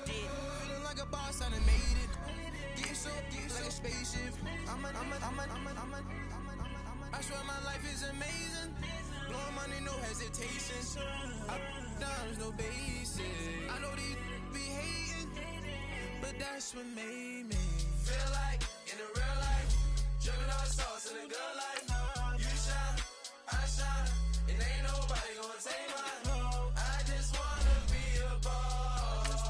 Feeling like a boss, I done made it. Get so like a spaceship. I swear my life is amazing. Blowing money, no hesitation. Up, downs, no basic. I know these be hating, but that's what made me feel like in the real life. Dripping all sauce in the good life. You shine, I shine, and ain't nobody gonna take mine. I just wanna be a boss.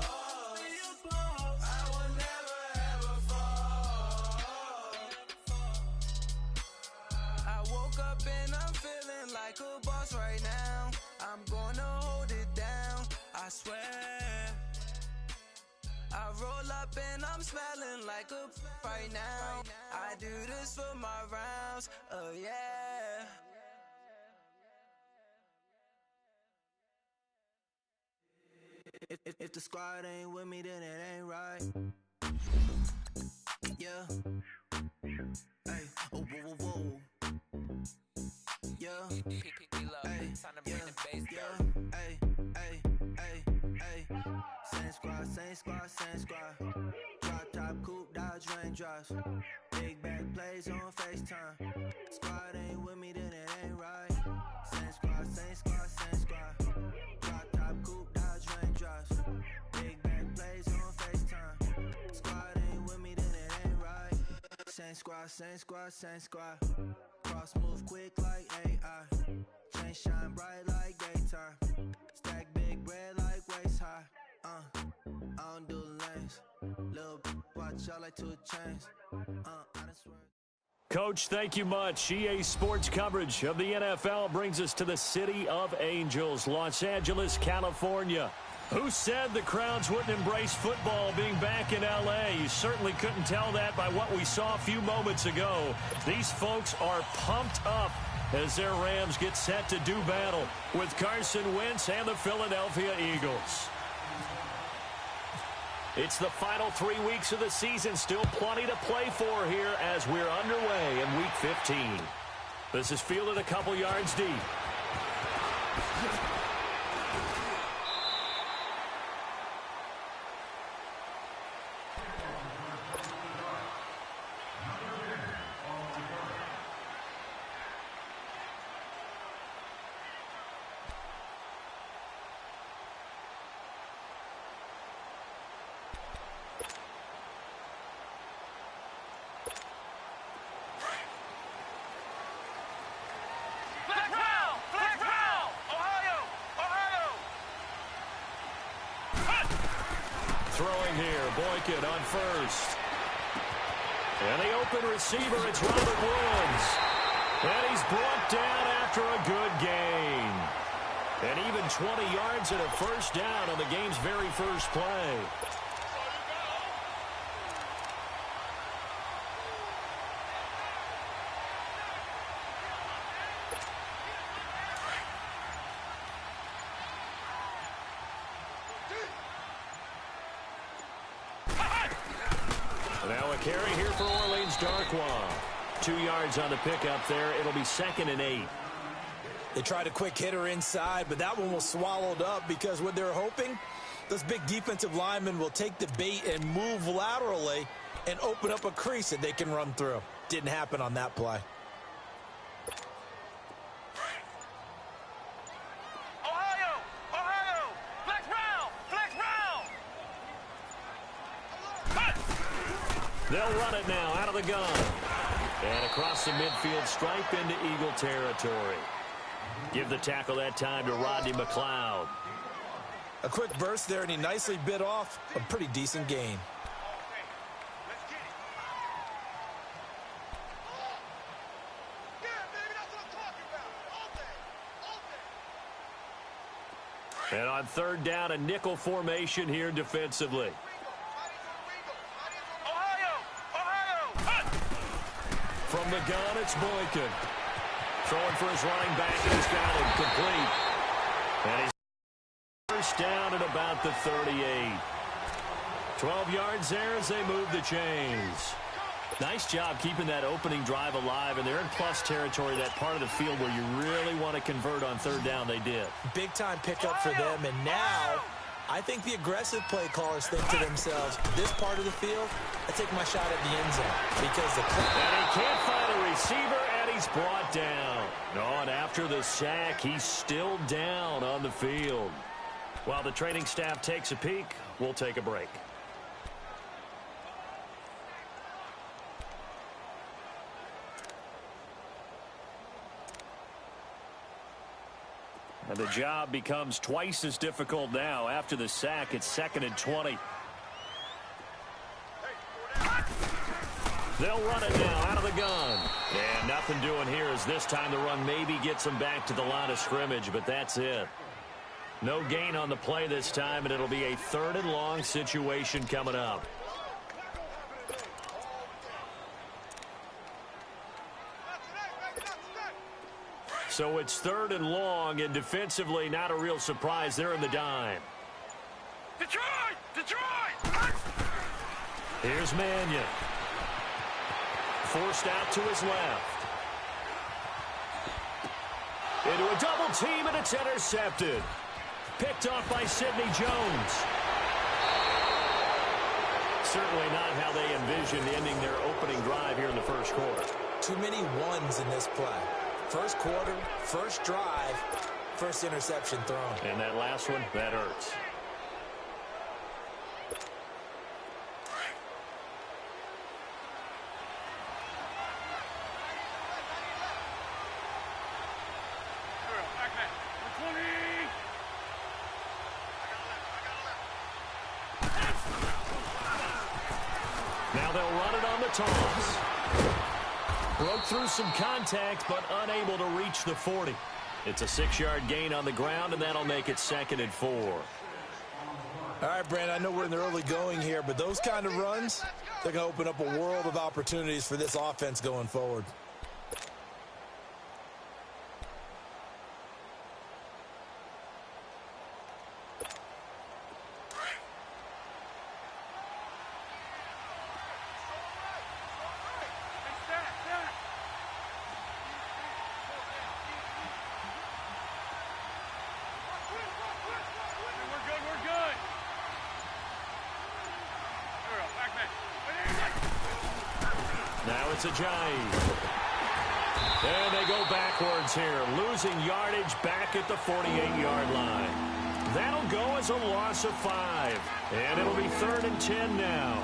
I will never ever fall. I woke up and I'm feeling like a boss right now. I'm gonna hold it down, I swear. I roll up and I'm smelling like a right now. I do this for my rounds, oh yeah. If the squad ain't with me, then it ain't right. Yeah. Hey, oh, whoa, whoa, whoa. Yeah. Hey, yeah. Hey, hey, hey, hey. Same squad, same squad, same squad. Drop top, coupe, dodge, raindrops. Big back plays on FaceTime. Squad ain't with me, then it ain't right. Same squad, same squad, same squad. Drop top, coupe, dodge, raindrops. Big back plays on FaceTime. Squad ain't with me, then it ain't right. Same squad, same squad, same squad. Cross move quick like AI. Chain shine bright like daytime. Stack big bread like waist high. I don't do lanes. Little watch out like 2 chains. I done swear. Coach, thank you much. EA Sports coverage of the NFL brings us to the City of Angels, Los Angeles, California. Who said the crowds wouldn't embrace football being back in L.A.? You certainly couldn't tell that by what we saw a few moments ago. These folks are pumped up as their Rams get set to do battle with Carson Wentz and the Philadelphia Eagles. It's the final 3 weeks of the season. Still plenty to play for here as we're underway in week 15. This is fielded a couple yards deep. Throwing here, Boykin on first. And the open receiver, it's Robert Woods. And he's brought down after a good gain. And even 20 yards and a first down on the game's very first play. Now a carry here for Orleans Darkwa. 2 yards on the pickup there. It'll be 2nd and 8. They tried a quick hitter inside, but that one was swallowed up because what they're hoping, those big defensive linemen will take the bait and move laterally and open up a crease that they can run through. Didn't happen on that play. They'll run it now out of the gun. And across the midfield stripe into Eagle territory. Give the tackle that time to Rodney McLeod. A quick burst there, and he nicely bit off a pretty decent gain. And on 3rd down, a nickel formation here defensively. From the gun, it's Boykin. Throwing for his running back, and he's got him complete. And he's first down at about the 38. 12 yards there as they move the chains. Nice job keeping that opening drive alive, and they're in plus territory, that part of the field where you really want to convert on 3rd down. They did. Big time pickup for them, and now I think the aggressive play callers think to themselves, this part of the field, I take my shot at the end zone. Because the and he can't find a receiver, and he's brought down. Oh, and after the sack, he's still down on the field. While the training staff takes a peek, we'll take a break. And the job becomes twice as difficult now. After the sack, it's 2nd and 20. They'll run it now out of the gun. And nothing doing here as this time the run maybe gets them back to the line of scrimmage, but that's it. No gain on the play this time, and it'll be a 3rd and long situation coming up. So it's 3rd and long, and defensively not a real surprise. They're in the dime. Detroit! Detroit! Here's Mannion. Forced out to his left. Into a double team, and it's intercepted. Picked off by Sidney Jones. Certainly not how they envisioned ending their opening drive here in the first quarter. Too many ones in this play. First quarter, first drive, first interception thrown. And that last one, that hurts. Now they'll run it on the toss. Broke through some contact, but unable to reach the 40. It's a 6-yard gain on the ground, and that'll make it 2nd and 4. All right, Brandon, I know we're in the early going here, but those kind of runs, they're going to open up a world of opportunities for this offense going forward. Now it's a Giant. And they go backwards here, losing yardage back at the 48-yard line. That'll go as a loss of 5. And it'll be 3rd and 10 now.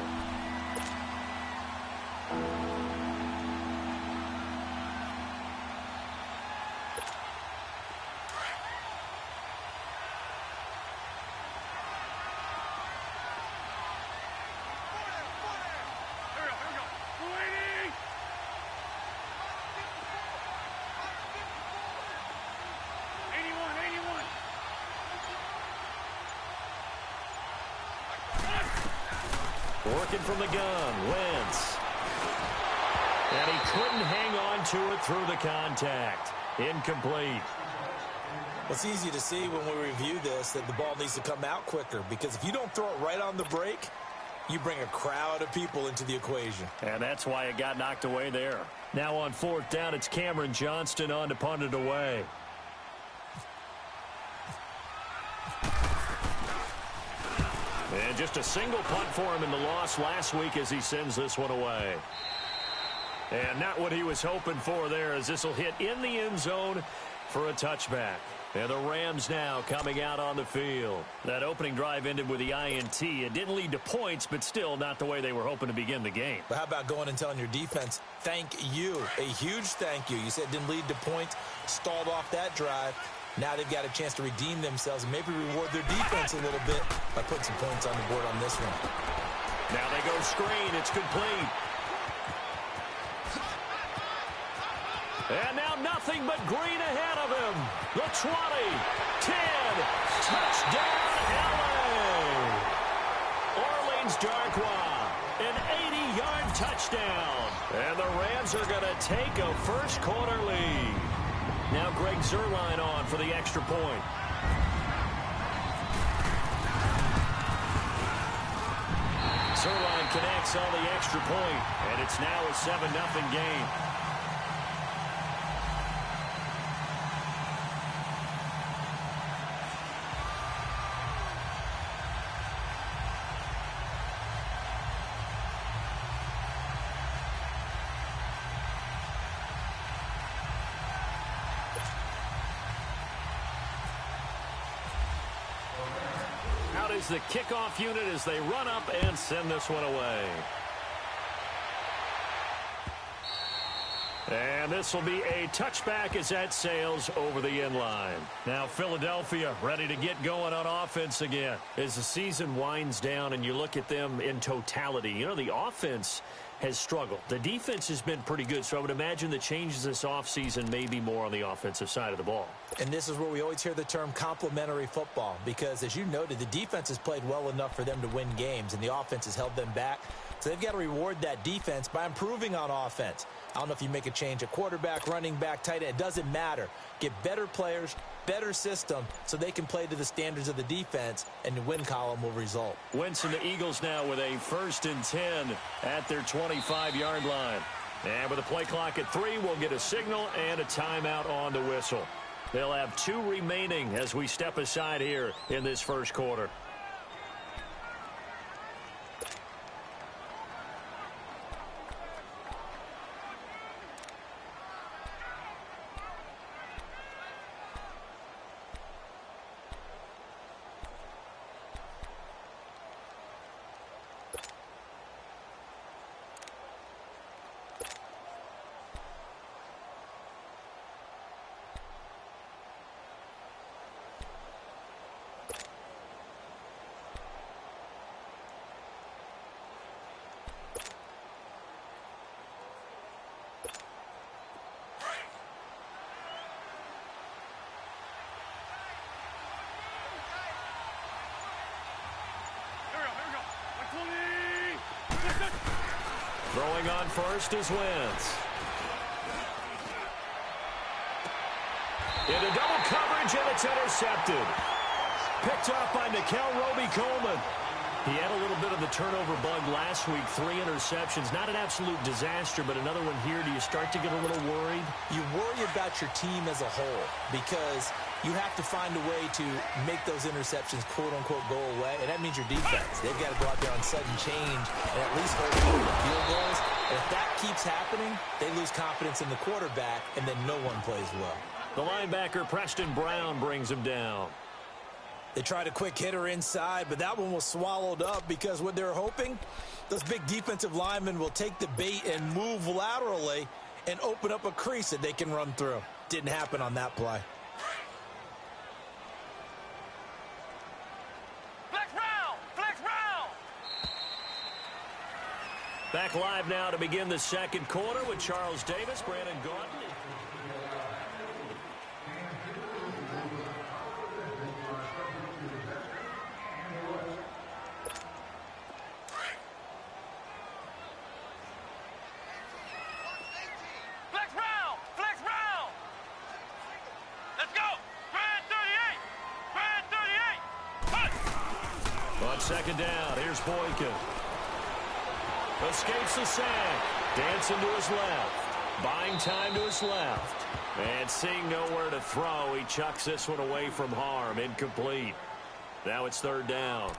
Working from the gun, Wentz. And he couldn't hang on to it through the contact. Incomplete. It's easy to see when we review this that the ball needs to come out quicker, because if you don't throw it right on the break, you bring a crowd of people into the equation. And that's why it got knocked away there. Now on 4th down, it's Cameron Johnston on to punt it away. And just a single punt for him in the loss last week as he sends this one away. And not what he was hoping for there, as this will hit in the end zone for a touchback. And the Rams now coming out on the field. That opening drive ended with the INT. It didn't lead to points, but still not the way they were hoping to begin the game. But how about going and telling your defense, thank you, a huge thank you. You said it didn't lead to points, stalled off that drive. Now they've got a chance to redeem themselves and maybe reward their defense a little bit by putting some points on the board on this one. Now they go screen. It's complete. And now nothing but green ahead of him. The 20, 10, touchdown LA. Orleans Darkwa, an 80-yard touchdown. And the Rams are going to take a first quarter lead. Now Greg Zuerlein on for the extra point. Zuerlein connects on the extra point, and it's now a 7-0 game. is the kickoff unit as they run up and send this one away. And this will be a touchback as that sails over the end line. Now Philadelphia ready to get going on offense again. As the season winds down and you look at them in totality, you know, the offense has struggled. The defense has been pretty good, so I would imagine the changes this offseason may be more on the offensive side of the ball. And this is where we always hear the term complementary football because, as you noted, the defense has played well enough for them to win games, and the offense has held them back. So they've got to reward that defense by improving on offense. I don't know if you make a change at quarterback, running back, tight end. It doesn't matter. Get better players, better system, so they can play to the standards of the defense, and the win column will result. Wentz and the Eagles now with a 1st and 10 at their 25-yard line. And with a play clock at 3, we'll get a signal and a timeout on the whistle. They'll have 2 remaining as we step aside here in this first quarter. Throwing on first is Wentz. Into double coverage, and it's intercepted. Picked off by Nickel Roby-Coleman. He had a little bit of the turnover bug last week, 3 interceptions. Not an absolute disaster, but another one here. Do you start to get a little worried? You worry about your team as a whole because you have to find a way to make those interceptions, quote-unquote, go away, and that means your defense. They've got to go out there on sudden change and at least hold field goals. And if that keeps happening, they lose confidence in the quarterback, and then no one plays well. The linebacker, Preston Brown, brings him down. They tried a quick hitter inside, but that one was swallowed up because what they're hoping, those big defensive linemen will take the bait and move laterally and open up a crease that they can run through. Didn't happen on that play. Back live now to begin the second quarter with Charles Davis, Brandon Gaudin. Flex round. Let's go. Brand 38. On second down, here's Boykin. Escapes the sack. Dancing to his left. Buying time to his left. And seeing nowhere to throw, he chucks this one away from harm. Incomplete. Now it's 3rd down.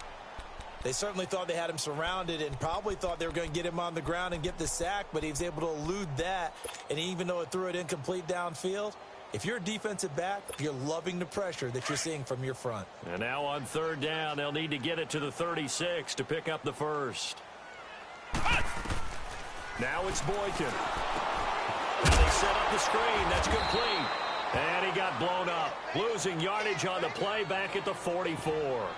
They certainly thought they had him surrounded and probably thought they were going to get him on the ground and get the sack, but he was able to elude that. And even though it threw it incomplete downfield, if you're a defensive back, you're loving the pressure that you're seeing from your front. And now on 3rd down, they'll need to get it to the 36 to pick up the first. Now it's Boykin. Now they set up the screen. That's complete. And he got blown up. Losing yardage on the play back at the 44.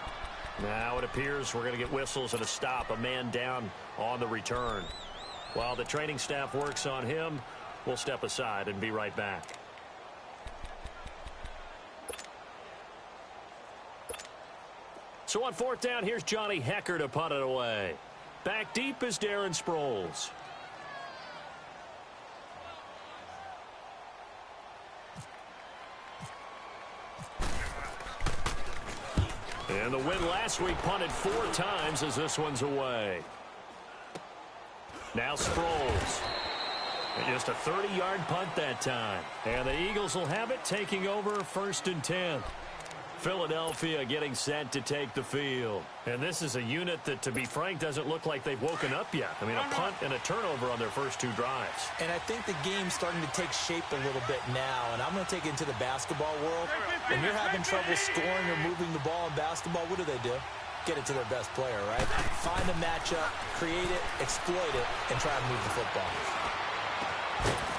Now it appears we're going to get whistles and a stop. A man down on the return. While the training staff works on him, we'll step aside and be right back. So on 4th down, here's Johnny Hecker to punt it away. Back deep is Darren Sproles. And the win last week punted 4 times as this one's away. Now Sproles. And just a 30-yard punt that time. And the Eagles will have it, taking over 1st and 10. Philadelphia getting set to take the field. And this is a unit that, to be frank, doesn't look like they've woken up yet. I mean, a punt and a turnover on their first 2 drives. And I think the game's starting to take shape a little bit now. And I'm going to take it into the basketball world. When you're having trouble scoring or moving the ball in basketball, what do? get it to their best player, right? Find a matchup, create it, exploit it, and try to move the football.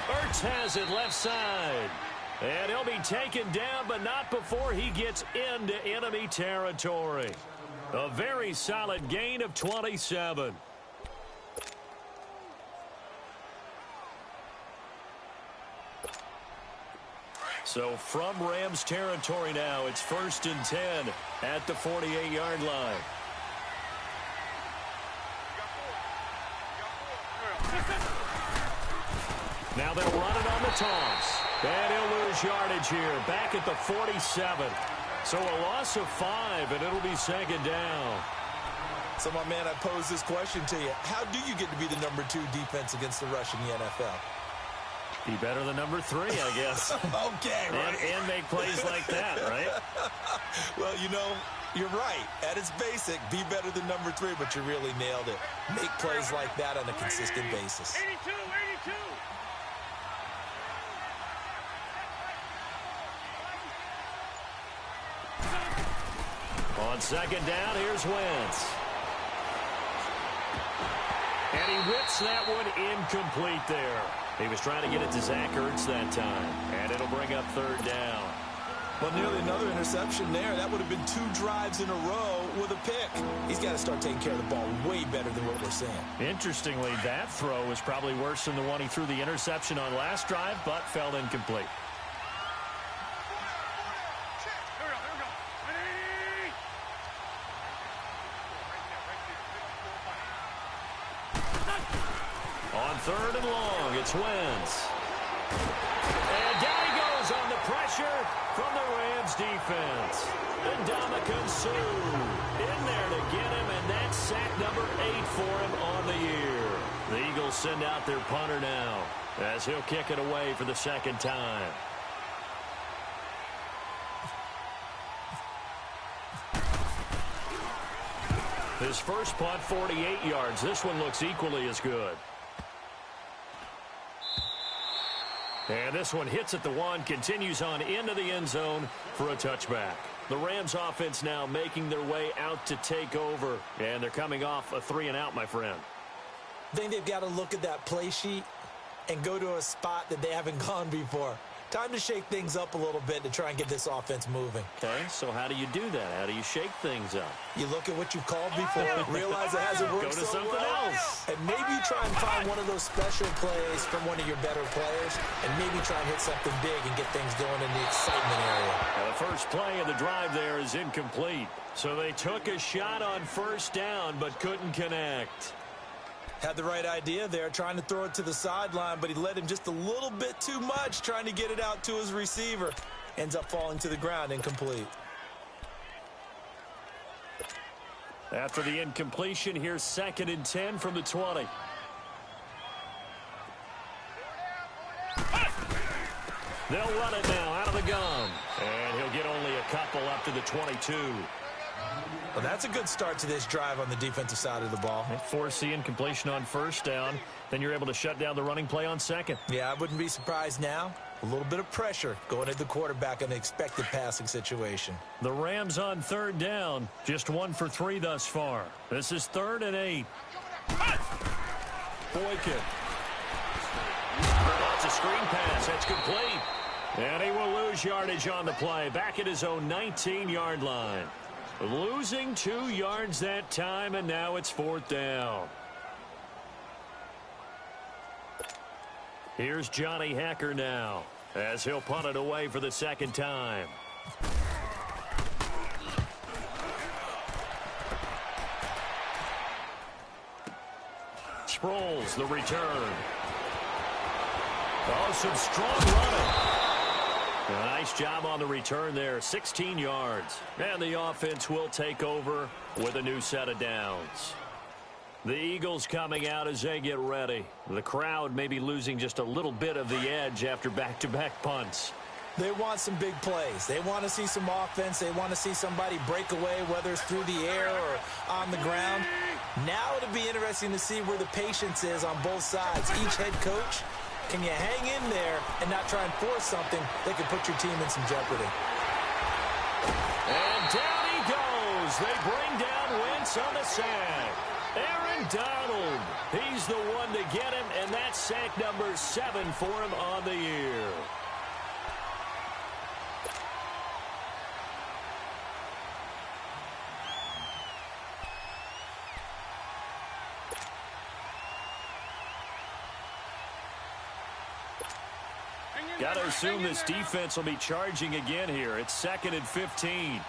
Ertz has it left side. And he'll be taken down, but not before he gets into enemy territory. A very solid gain of 27. So from Rams territory now, it's 1st and 10 at the 48-yard line. Now they'll run it on the toss. And he'll lose yardage here, back at the 47. So a loss of 5, and it'll be 2nd down. So, my man, I pose this question to you. How do you get to be the number 2 defense against the rush in the NFL? Be better than number 3, I guess. Okay, right. And make plays like that, right? Well, you know, you're right. At its basic, be better than number 3, but you really nailed it. Make plays like that on a consistent basis. 82, 82. On 2nd down, here's Wentz. And he whips that one incomplete there. He was trying to get it to Zach Ertz that time. And it'll bring up 3rd down. Well, nearly another interception there. That would have been 2 drives in a row with a pick. He's got to start taking care of the ball way better than what we're seeing. Interestingly, that throw was probably worse than the one he threw the interception on last drive, but fell incomplete. On 3rd and long, it's Wentz. And down he goes on the pressure from the Rams defense. And Ndamukong Suh in there to get him, and that's sack number 8 for him on the year. The Eagles send out their punter now as he'll kick it away for the 2nd time. His first punt, 48 yards. This one looks equally as good. And this one hits at the 1, continues on into the end zone for a touchback. The Rams offense now making their way out to take over. And they're coming off a 3-and-out, my friend. I think they've got to look at that play sheet and go to a spot that they haven't gone before. Time to shake things up a little bit to try and get this offense moving. Okay, so how do you do that? How do you shake things up? You look at what you've called before, realize it hasn't worked Go to so something well, else. and maybe you try and find one of those special plays from one of your better players, and maybe try and hit something big and get things going in the excitement area. Now, the first play of the drive there is incomplete. So they took a shot on 1st down, but couldn't connect. Had the right idea there, trying to throw it to the sideline, but he led him just a little bit too much, trying to get it out to his receiver. Ends up falling to the ground, incomplete. After the incompletion, here's 2nd and 10 from the 20. They'll run it now out of the gun. And he'll get only a couple up to the 22. Well, that's a good start to this drive on the defensive side of the ball. They force the incompletion on 1st down. Then you're able to shut down the running play on 2nd. Yeah, I wouldn't be surprised now. A little bit of pressure going at the quarterback in an expected passing situation. The Rams on 3rd down. Just 1 for 3 thus far. This is 3rd and 8. Boykin. That's a screen pass. That's complete. And he will lose yardage on the play. Back at his own 19-yard line. Losing 2 yards that time, and now it's 4th down. Here's Johnny Hacker now, as he'll punt it away for the 2nd time. Sproles, the return. Oh, some strong running. A nice job on the return there, 16 yards. And the offense will take over with a new set of downs. The Eagles coming out as they get ready. The crowd may be losing just a little bit of the edge after back-to-back punts. They want some big plays. They want to see some offense. They want to see somebody break away, whether it's through the air or on the ground. Now it'll be interesting to see where the patience is on both sides. Each head coach, can you hang in there and not try and force something that could put your team in some jeopardy? And down he goes goes. They bring down Wentz on the sack. Aaron Donald, he's the one to get him, and that's sack number 7 for him on the year. Got to assume this defense will be charging again here. It's 2nd and 15.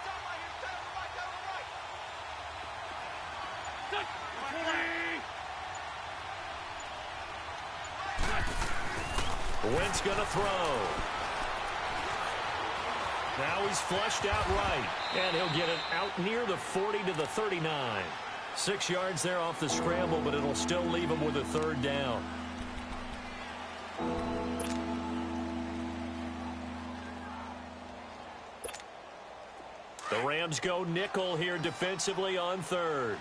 Wentz gonna throw. Now he's flushed out right, and he'll get it out near the 40 to the 39. 6 yards there off the scramble, but it'll still leave him with a 3rd down. The Rams go nickel here defensively on 3rd.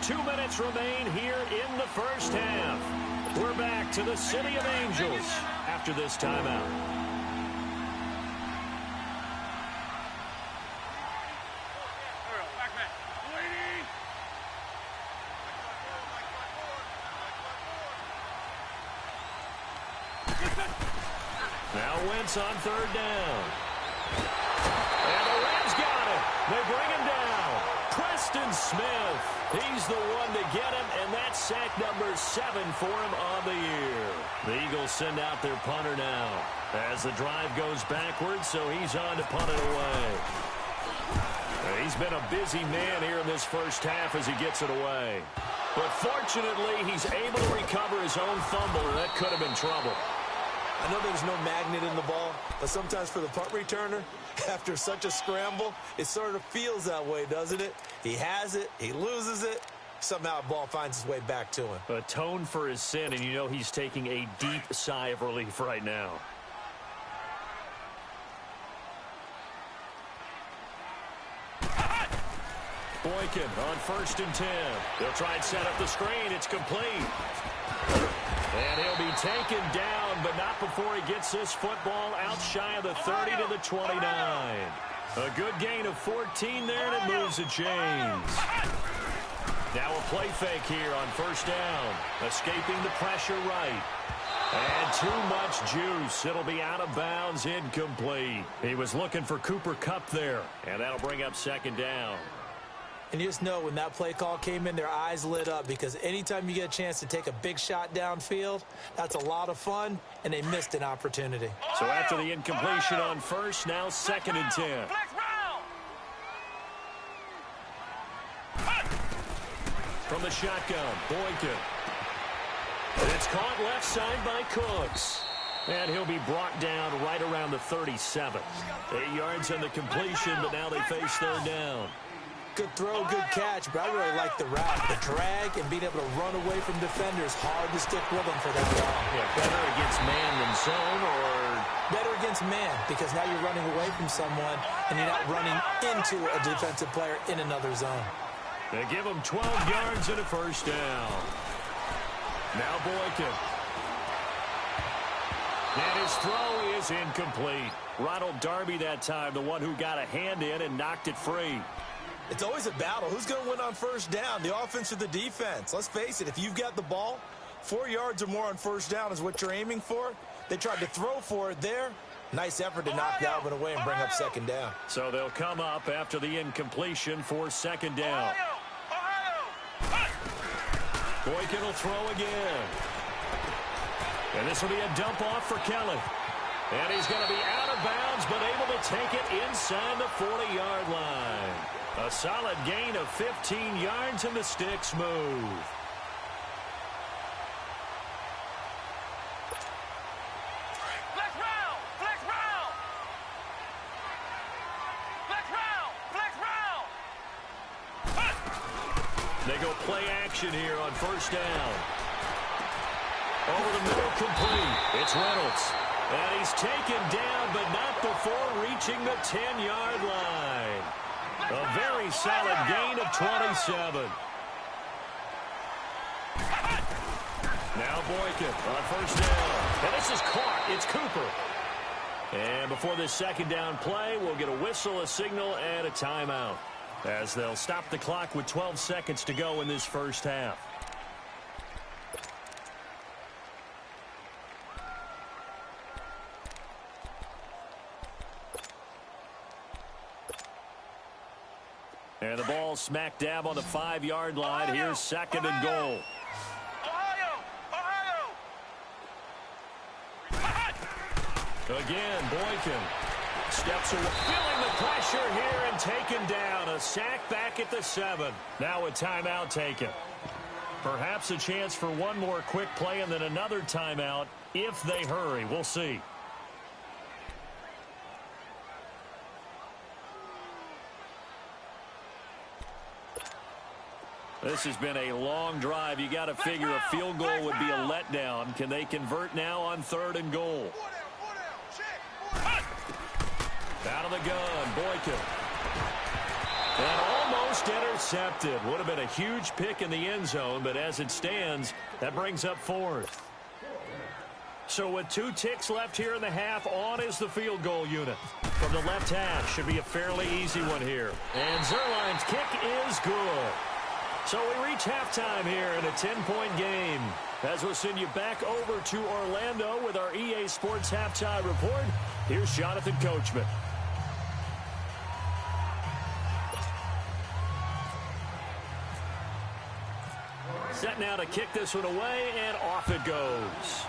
Two minutes remain here in the first half. We're back to the City of Angels after this timeout. Now Wentz on 3rd down. And the Rams got it. They bring him down. Preston Smith. He's the one to get him, and that's sack number 7 for him on the year. The Eagles send out their punter now as the drive goes backwards, so he's on to punt it away. He's been a busy man here in this first half as he gets it away. But fortunately, he's able to recover his own fumble, and that could have been trouble. I know there's no magnet in the ball, but sometimes for the punt returner, after such a scramble, it sort of feels that way, doesn't it? He has it, he loses it, somehow the ball finds its way back to him. Atone for his sin, and you know he's taking a deep sigh of relief right now. Boykin on 1st and 10. They'll try and set up the screen. It's complete. And he'll be taken down, but not before he gets this football out shy of the 30 to the 29. A good gain of 14 there, and it moves the chains. Now a play fake here on 1st down. Escaping the pressure right. And too much juice. It'll be out of bounds, incomplete. He was looking for Cooper Kupp there, and that'll bring up 2nd down. And you just know when that play call came in, their eyes lit up, because anytime you get a chance to take a big shot downfield, that's a lot of fun, and they missed an opportunity. So after the incompletion on 1st, now 2nd and 10. From the shotgun, Boykin. And it's caught left side by Cooks. And he'll be brought down right around the 37. 8 yards on the completion, but now they face 3rd down. Good throw, good catch, but I really like the route. The drag and being able to run away from defenders, hard to stick with them for that ball. Yeah, better against man than zone, or? Better against man, because now you're running away from someone and you're not running into a defensive player in another zone. They give him 12 yards and a 1st down. Now Boykin. And his throw is incomplete. Ronald Darby that time, the one who got a hand in and knocked it free. It's always a battle. Who's going to win on 1st down, the offense or the defense? Let's face it, if you've got the ball, 4 yards or more on 1st down is what you're aiming for. They tried to throw for it there. Nice effort to knock that one away and bring up 2nd down. So they'll come up after the incompletion for 2nd down. Boykin will throw again. And this will be a dump off for Kelly. And he's going to be out of bounds, but able to take it inside the 40-yard line. A solid gain of 15 yards, and the sticks move. Flex round! Flex round! Flex round! Flex round! They go play action here on 1st down. Over the middle, complete. It's Reynolds. And he's taken down, but not before reaching the 10-yard line. A very solid gain of 27. Now Boykin on first down. And this is caught. It's Cooper. And before this second down play, we'll get a whistle, a signal, and a timeout, as they'll stop the clock with 12 seconds to go in this first half. And the ball smack dab on the 5-yard line. Here's second and goal. Again, Boykin steps away, feeling the pressure here and taken down. A sack back at the 7. Now a timeout taken. Perhaps a chance for one more quick play and then another timeout if they hurry. We'll see. This has been a long drive. You got to figure a field goal would be a letdown. Can they convert now on 3rd and goal? Out of the gun, Boykin. And almost intercepted. Would have been a huge pick in the end zone, but as it stands, that brings up 4th. So with 2 ticks left here in the half, on is the field goal unit. From the left hash, should be a fairly easy one here. And Zerline's kick is good. So we reach halftime here in a 10-point game. As we'll send you back over to Orlando with our EA Sports Halftime Report, here's Jonathan Coachman. Set now to kick this one away, and off it goes.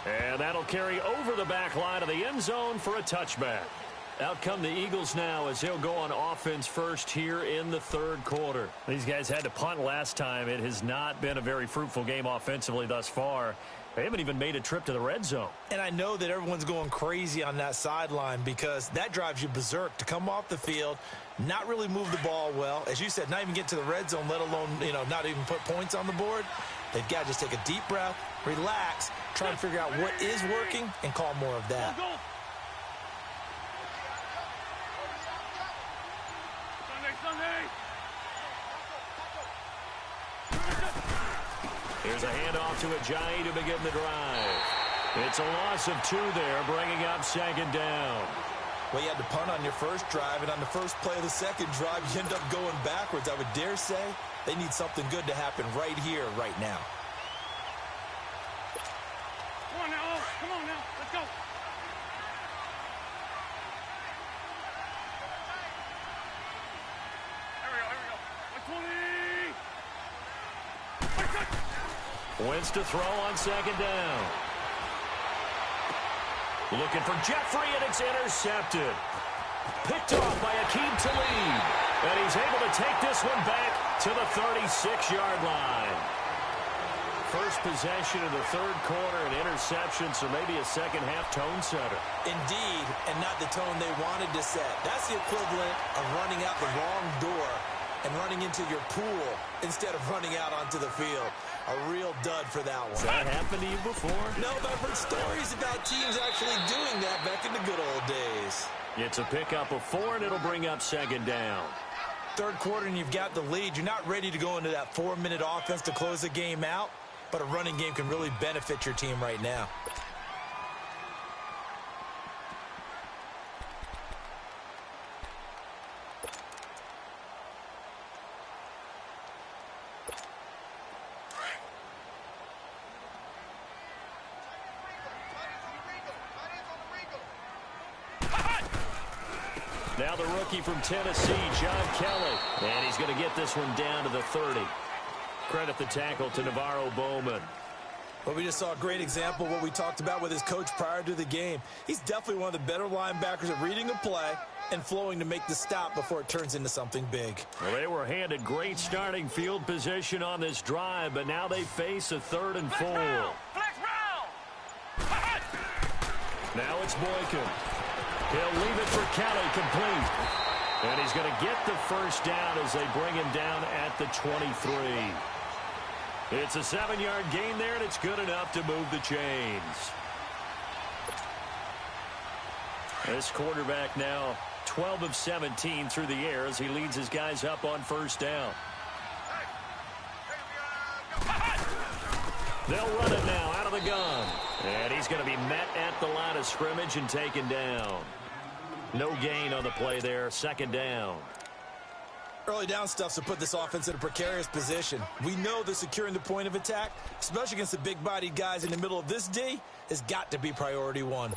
And that'll carry over the back line of the end zone for a touchback. Out come the Eagles now as they'll go on offense first here in the 3rd quarter. These guys had to punt last time. It has not been a very fruitful game offensively thus far. They haven't even made a trip to the red zone. And I know that everyone's going crazy on that sideline because that drives you berserk to come off the field, not really move the ball well. As you said, not even get to the red zone, let alone, not even put points on the board. They've got to just take a deep breath, relax, try to figure out what is working, and call more of that. Here's a handoff to Ajayi to begin the drive. It's a loss of 2 there, bringing up 2nd down. Well, you had to punt on your first drive, and on the first play of the second drive, you end up going backwards. I would dare say they need something good to happen right here, right now. Come on now, come on now, let's go. Here we go. 20. Wins to throw on 2nd down. Looking for Jeffrey, and it's intercepted. Picked off by Akeem Talib. And he's able to take this one back to the 36-yard line. First possession of the 3rd quarter, an interception, so maybe a second-half tone setter. Indeed, and not the tone they wanted to set. That's the equivalent of running out the wrong door and running into your pool instead of running out onto the field. A real dud for that one. Has that happened to you before? No, but I've heard stories about teams actually doing that back in the good old days. It's a pickup of 4, and it'll bring up 2nd down. 3rd quarter, and you've got the lead. You're not ready to go into that 4-minute offense to close the game out, but a running game can really benefit your team right now. Now the rookie from Tennessee, John Kelly. And he's going to get this one down to the 30. Credit the tackle to Navarro Bowman. Well, we just saw a great example of what we talked about with his coach prior to the game. He's definitely one of the better linebackers at reading a play and flowing to make the stop before it turns into something big. Well, they were handed great starting field position on this drive, but now they face a 3rd and 4. Flex round. Now it's Boykin. He'll leave it for Kelly, complete. And he's going to get the first down as they bring him down at the 23. It's a 7-yard gain there, and it's good enough to move the chains. This quarterback now 12 of 17 through the air as he leads his guys up on first down. They'll run it now out of the gun. And he's going to be met at the line of scrimmage and taken down. No gain on the play there. Second down. Early down stuff's to put this offense in a precarious position. We know that securing the point of attack, especially against the big-bodied guys in the middle of this D, has got to be priority one.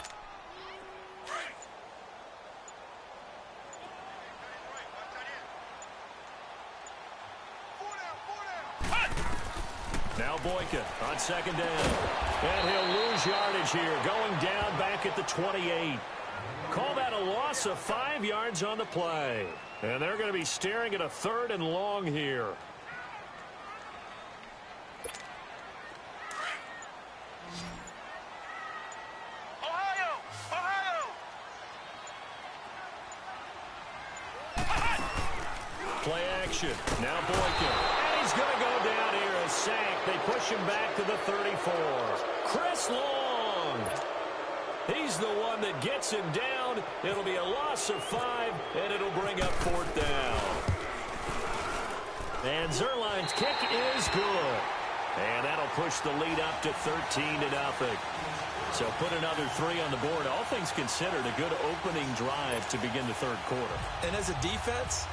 Now Boykin on second down. And he'll lose yardage here, going down back at the 28. Call that a loss of 5 yards on the play. And they're going to be staring at a 3rd and long here. Ohio! Play action. Now Boykin. And he's going to go down here and sack. They push him back to the 34. Chris Long. He's the one that gets him down. It'll be a loss of 5, and it'll bring up 4th down. And Zerline's kick is good. And that'll push the lead up to 13-0. So put another 3 on the board. All things considered, a good opening drive to begin the third quarter. And as a defense,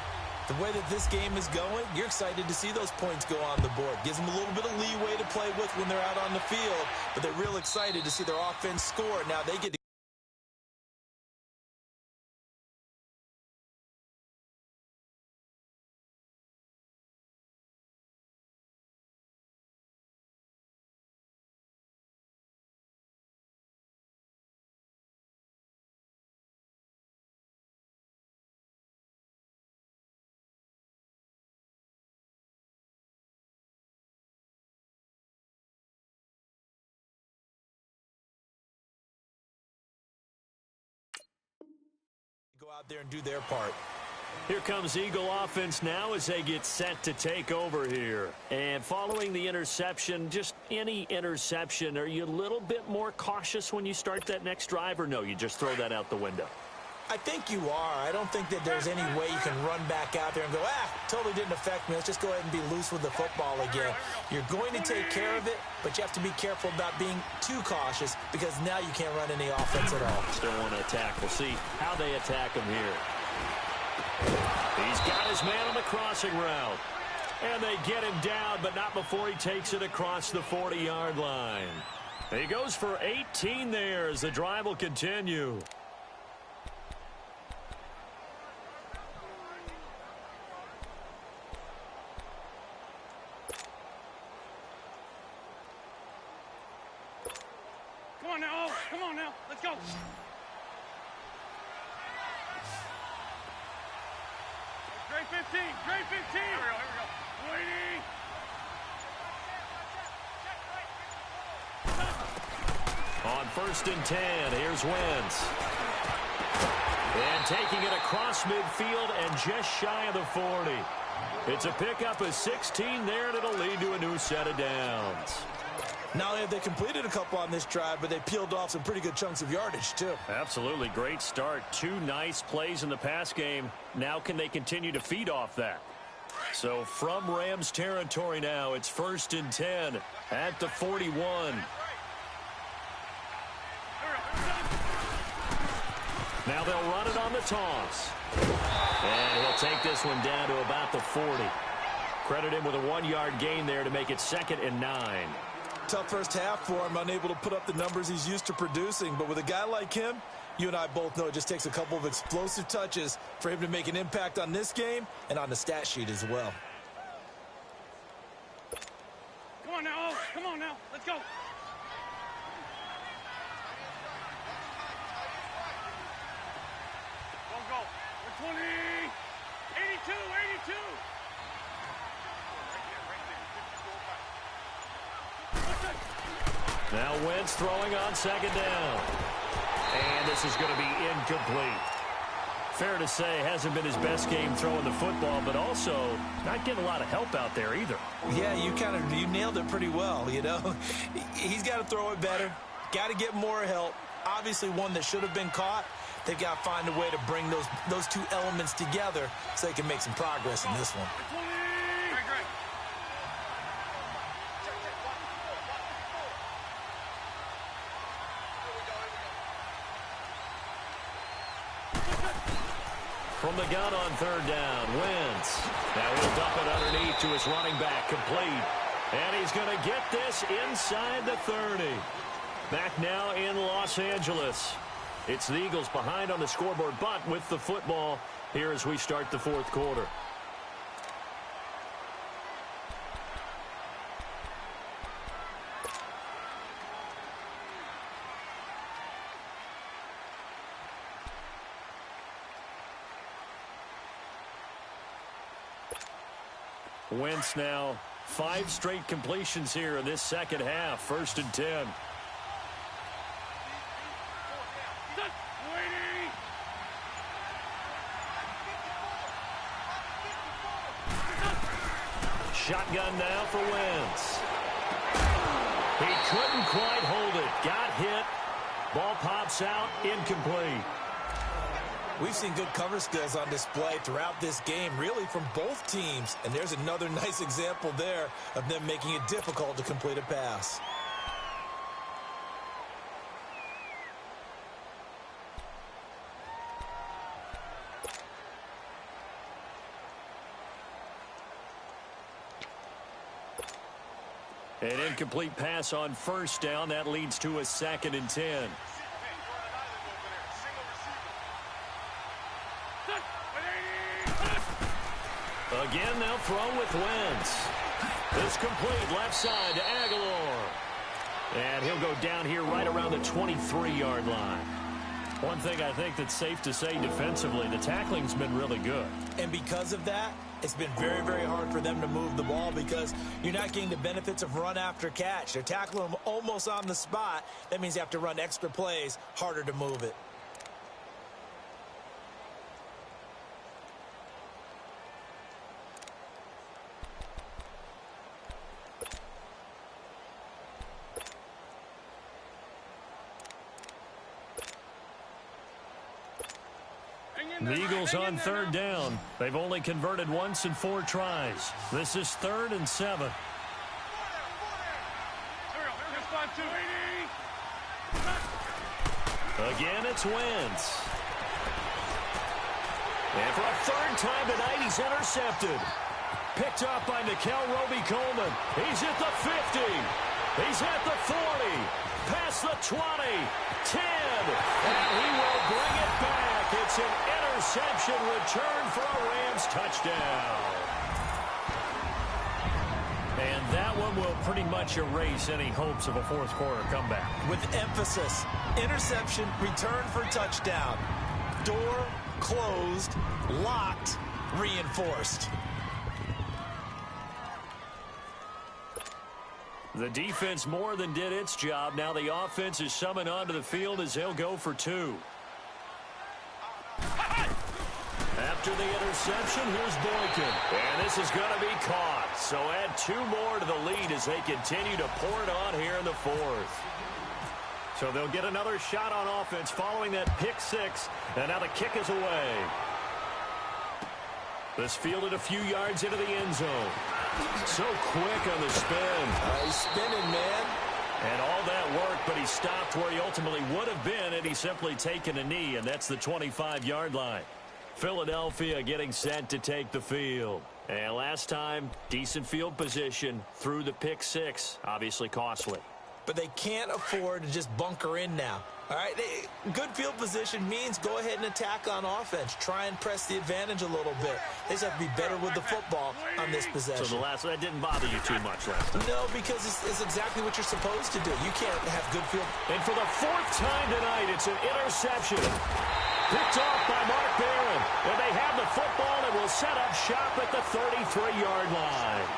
the way that this game is going, you're excited to see those points go on the board. Gives them a little bit of leeway to play with when they're out on the field, but they're real excited to see their offense score. Now they get to go out there and do their part. Here comes Eagle offense now as they get set to take over here. And following the interception, just any interception, are you a little bit more cautious when you start that next drive, or no, you just throw that out the window? I think you are. I don't think that there's any way you can run back out there and go, totally didn't affect me. Let's just go ahead and be loose with the football again. You're going to take care of it, but you have to be careful about being too cautious because now you can't run any offense at all. Still want to attack. We'll see how they attack him here. He's got his man on the crossing route. And they get him down, but not before he takes it across the 40-yard line. He goes for 18 there as the drive will continue. Come on now. Let's go. Grade 15. Grade 15. Here we go. Waiting. On 1st and 10, here's Wentz. And taking it across midfield and just shy of the 40. It's a pickup of 16 there, and it'll lead to a new set of downs. Not only have they completed a couple on this drive, but they peeled off some pretty good chunks of yardage, too. Absolutely. Great start. 2 nice plays in the pass game. Now can they continue to feed off that? So from Rams territory now, it's 1st and 10 at the 41. Now they'll run it on the toss. And he'll take this one down to about the 40. Credit him with a 1-yard gain there to make it 2nd and 9. Tough first half for him, unable to put up the numbers he's used to producing. But with a guy like him, you and I both know it just takes a couple of explosive touches for him to make an impact on this game and on the stat sheet as well. Come on now. Come on now. Let's go. Go. 20. 82. 82. Now Wentz throwing on 2nd down. And this is going to be incomplete. Fair to say, hasn't been his best game throwing the football, but also not getting a lot of help out there either. Yeah, you nailed it pretty well, you know. He's got to throw it better. Got to get more help. Obviously one that should have been caught. They've got to find a way to bring those two elements together so they can make some progress in this one. from the gun on third down. Wentz. Now he'll dump it underneath to his running back. Complete. And he's going to get this inside the 30. Back now in Los Angeles. It's the Eagles behind on the scoreboard, but with the football here as we start the fourth quarter. Wentz now 5 straight completions here in this second half. 1st and 10. Shotgun now for Wentz. He couldn't quite hold it. Got hit. Ball pops out. Incomplete. We've seen good cover skills on display throughout this game, really from both teams. And there's another nice example there of them making it difficult to complete a pass. An incomplete pass on 1st down. That leads to a 2nd and 10. Again, they'll throw with Wentz. This complete left side to Aguilar. And he'll go down here right around the 23-yard line. One thing I think that's safe to say defensively, the tackling's been really good. And because of that, it's been very, very hard for them to move the ball because you're not getting the benefits of run after catch. They're tackling them almost on the spot. That means you have to run extra plays, harder to move it. The Eagles on 3rd down. They've only converted once in 4 tries. This is 3rd and 7. Again, it's Wentz. And for a 3rd time tonight, he's intercepted. Picked up by Nikel Roby-Coleman. He's at the 50. He's at the 40. Past the 20. 10. And he will bring it back. It's an interception return for a Rams touchdown. And that one will pretty much erase any hopes of a fourth quarter comeback. With emphasis, interception, return for touchdown. Door closed, locked, reinforced. The defense more than did its job. Now the offense is summoned onto the field as they'll go for 2. After the interception, here's Boykin. And this is going to be caught. So add 2 more to the lead as they continue to pour it on here in the 4th. So they'll get another shot on offense following that pick 6. And now the kick is away. This fielded a few yards into the end zone. So quick on the spin. He's spinning, man. And all that work, but he stopped where he ultimately would have been had he simply taken a knee, and that's the 25-yard line. Philadelphia getting set to take the field. And last time, decent field position through the pick 6, obviously costly. But they can't afford to just bunker in now. All right, good field position means go ahead and attack on offense. Try and press the advantage a little bit. They just have to be better with the football on this possession. So the last one, that didn't bother you too much last time? No, because it's exactly what you're supposed to do. You can't have good field. And for the 4th time tonight, it's an interception. Picked off by Mark Barron. And they have the football and will set up shop at the 33-yard line.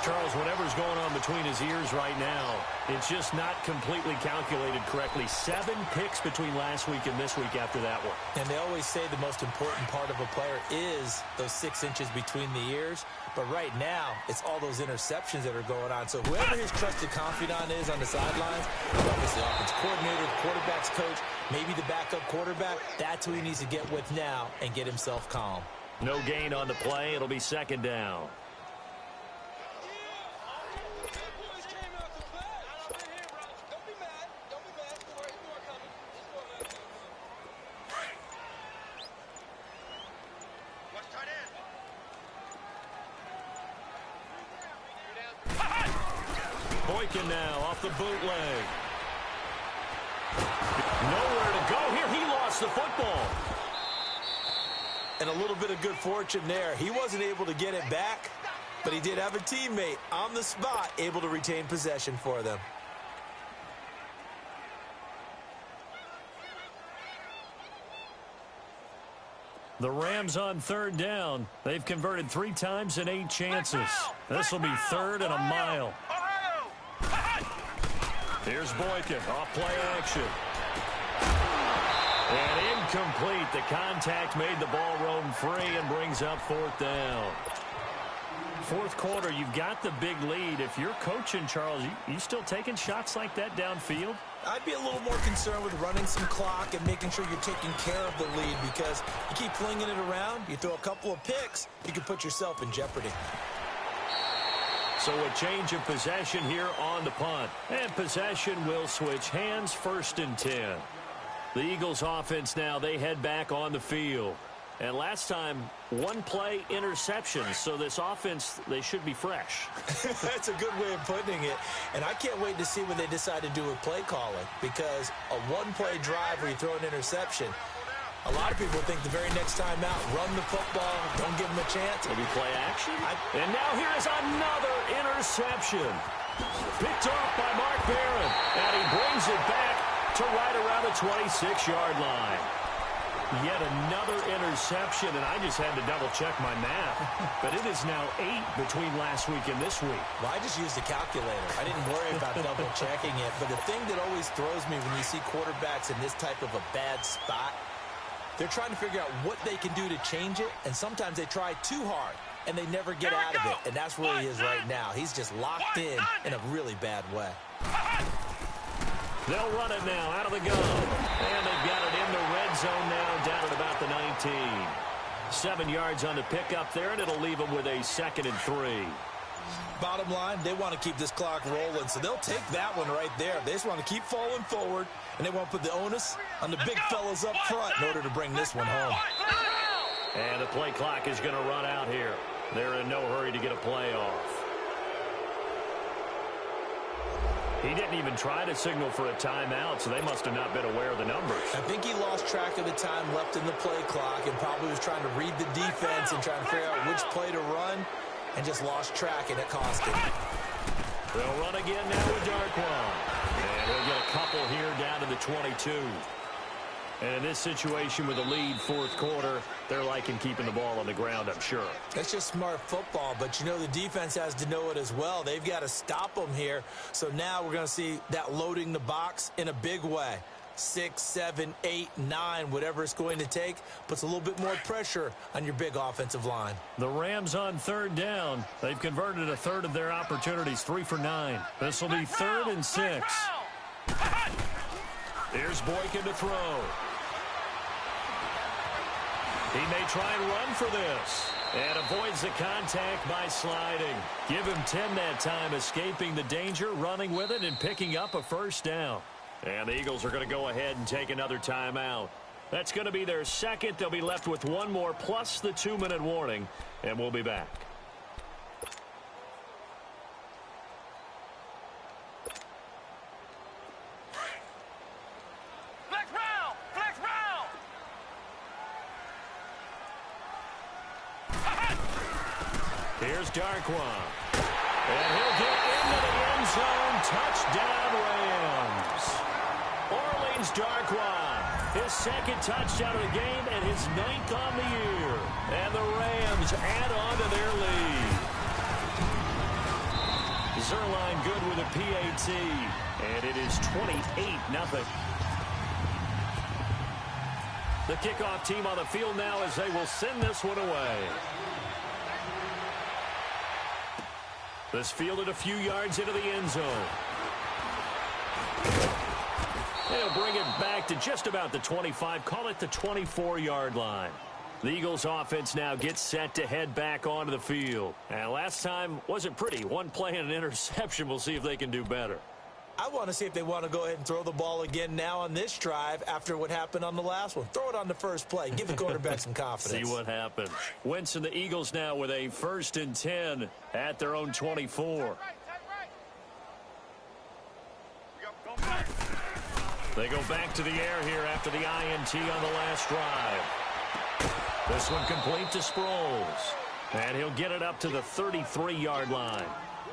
Charles, whatever's going on between his ears right now, it's just not completely calculated correctly. 7 picks between last week and this week after that one. And they always say the most important part of a player is those 6 inches between the ears. But right now, it's all those interceptions that are going on. So whoever his trusted confidant is on the sidelines, whether it's the offensive coordinator, the quarterback's coach, maybe the backup quarterback, that's who he needs to get with now and get himself calm. No gain on the play. It'll be 2nd down. Boykin now off the bootleg. Nowhere to go here. He lost the football. And a little bit of good fortune there. He wasn't able to get it back, but he did have a teammate on the spot able to retain possession for them. The Rams on third down. They've converted 3 times in 8 chances. This will be third and a mile. Here's Boykin off play action. And incomplete. The contact made the ball roam free and brings up fourth down. Fourth quarter, you've got the big lead. If you're coaching, Charles, you still taking shots like that downfield? I'd be a little more concerned with running some clock and making sure you're taking care of the lead, because you keep flinging it around, you throw a couple of picks, you can put yourself in jeopardy. So a change of possession here on the punt. And possession will switch hands, 1st and 10. The Eagles offense now, they head back on the field. And last time, 1 play interception. So this offense, they should be fresh. That's a good way of putting it. And I can't wait to see what they decide to do with play calling, because a 1-play drive where you throw an interception, a lot of people think the very next time out, run the football, don't give them a chance. Maybe play action? And now here is another interception. Picked off by Mark Barron. And he brings it back to right around the 26-yard line. Yet another interception, and I just had to double-check my math. But it is now 8 between last week and this week. Well, I just used a calculator. I didn't worry about double-checking it. But the thing that always throws me when you see quarterbacks in this type of a bad spot, they're trying to figure out what they can do to change it, and sometimes they try too hard, and they never get out of it. And that's where he is right now. He's just locked in a really bad way. They'll run it now out of the gun. And they've got it in the red zone now, down at about the 19. 7 yards on the pickup there, and it'll leave them with a 2nd and 3. Bottom line, they want to keep this clock rolling, so they'll take that one right there. They just want to keep falling forward, and they want to put the onus on the big fellas up front in order to bring this one home. And the play clock is going to run out here. They're in no hurry to get a play off. He didn't even try to signal for a timeout, so they must have not been aware of the numbers. I think he lost track of the time left in the play clock and probably was trying to read the defense and trying to figure out which play to run, and just lost track, and it cost him. They'll run again now with Darquan. And we'll get a couple here down to the 22. And in this situation with a lead, fourth quarter, they're liking keeping the ball on the ground, I'm sure. That's just smart football, but you know the defense has to know it as well. They've got to stop them here. So now we're going to see that loading the box in a big way. 6, 7, 8, 9, whatever it's going to take, puts a little bit more pressure on your big offensive line. The Rams on third down. They've converted a third of their opportunities, 3 for 9. This will be 3rd and 6. Here's Boykin to throw. He may try and run for this. And avoids the contact by sliding. Give him 10 that time, escaping the danger, running with it, and picking up a first down. And the Eagles are going to go ahead and take another timeout. That's going to be their second. They'll be left with one more, plus the 2-minute warning, and we'll be back. Here's Darquan. And he'll get into the end zone. Touchdown, Rams. Orleans Darquan. His second touchdown of the game and his 9th on the year. And the Rams add on to their lead. Zerline good with a PAT. And it is 28-0. The kickoff team on the field now as they will send this one away. This fielded a few yards into the end zone. They'll bring it back to just about the 25, call it the 24-yard line. The Eagles offense now gets set to head back onto the field. And last time wasn't pretty. 1 play and an interception. We'll see if they can do better. I want to see if they want to go ahead and throw the ball again now on this drive after what happened on the last one. Throw it on the first play. Give the quarterback some confidence. See what happens. Wentz and the Eagles now with a 1st and 10 at their own 24. They go back to the air here after the INT on the last drive. This one complete to Sproles. And he'll get it up to the 33-yard line.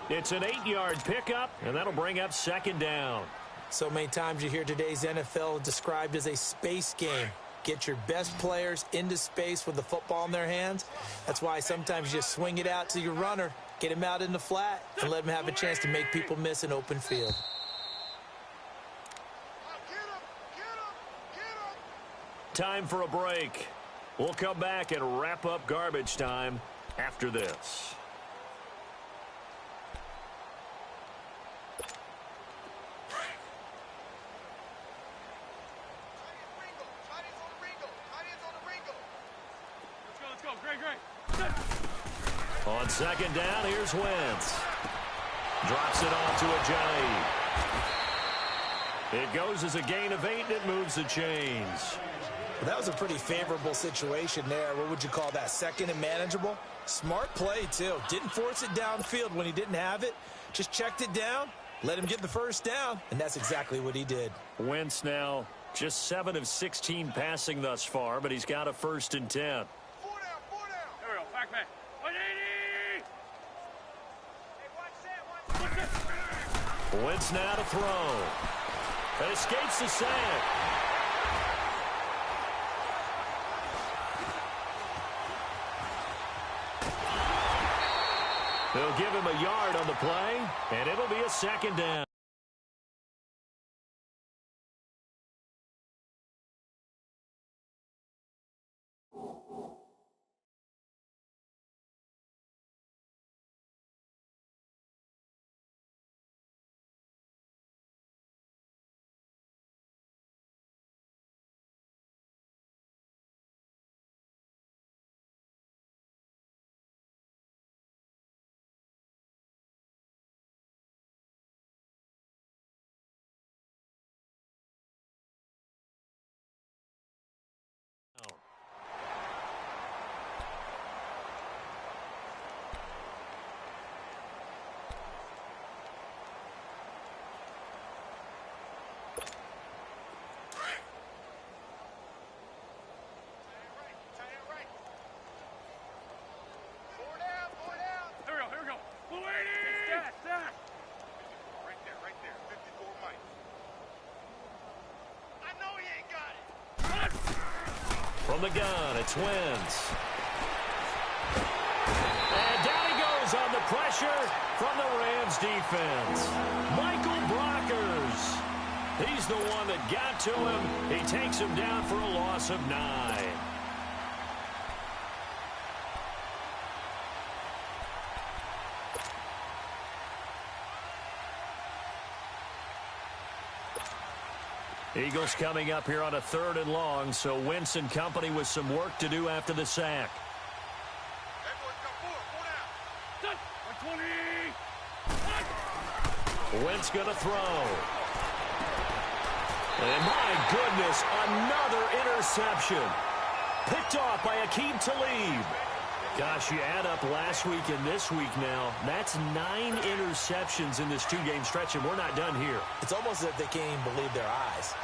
It's an 8-yard pickup, and that'll bring up second down. So many times you hear today's NFL described as a space game. Get your best players into space with the football in their hands. That's why sometimes you just swing it out to your runner, get him out in the flat, and let him have a chance to make people miss an open field. Time for a break. We'll come back and wrap up garbage time after this. Let's go. Great. On second down, here's Wentz. Drops it off to Ajayi. It goes as a gain of 8, and it moves the chains. Well, that was a pretty favorable situation there. What would you call that? Second and manageable? Smart play, too. Didn't force it downfield when he didn't have it. Just checked it down, let him get the first down, and that's exactly what he did. Wentz now just 7 of 16 passing thus far, but he's got a 1st and 10. 4 down. There we go. Back man. 180. Hey, watch that. Wentz now to throw. Escapes the sack. They'll give him a yard on the play, and it'll be a second down. From the gun, it's Wentz. And down he goes on the pressure from the Rams defense. Michael Brockers. He's the one that got to him. He takes him down for a loss of 9. Eagles coming up here on a 3rd and long, so Wentz and company with some work to do after the sack. Wentz going to throw. And my goodness, another interception. Picked off by Aqib Talib. Gosh, you add up last week and this week now, that's 9 interceptions in this 2-game stretch, and we're not done here. It's almost as if they can't even believe their eyes.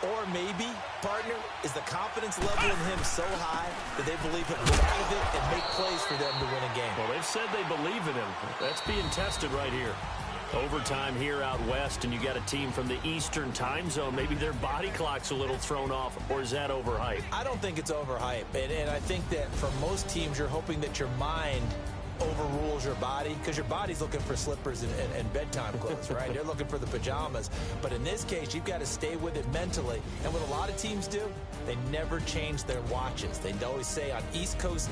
Or maybe, partner, is the confidence level in him so high that they believe he'll get out of it and make plays for them to win a game. Well, they've said they believe in him. That's being tested right here. Overtime here out west, and you got a team from the Eastern time zone. Maybe their body clock's a little thrown off, or is that overhyped? I don't think it's overhyped, and I think that for most teams, you're hoping that your mind overrules your body, because your body's looking for slippers and bedtime clothes, right? They're looking for the pajamas. But in this case, you've got to stay with it mentally. And what a lot of teams do, they never change their watches. They always say on East Coast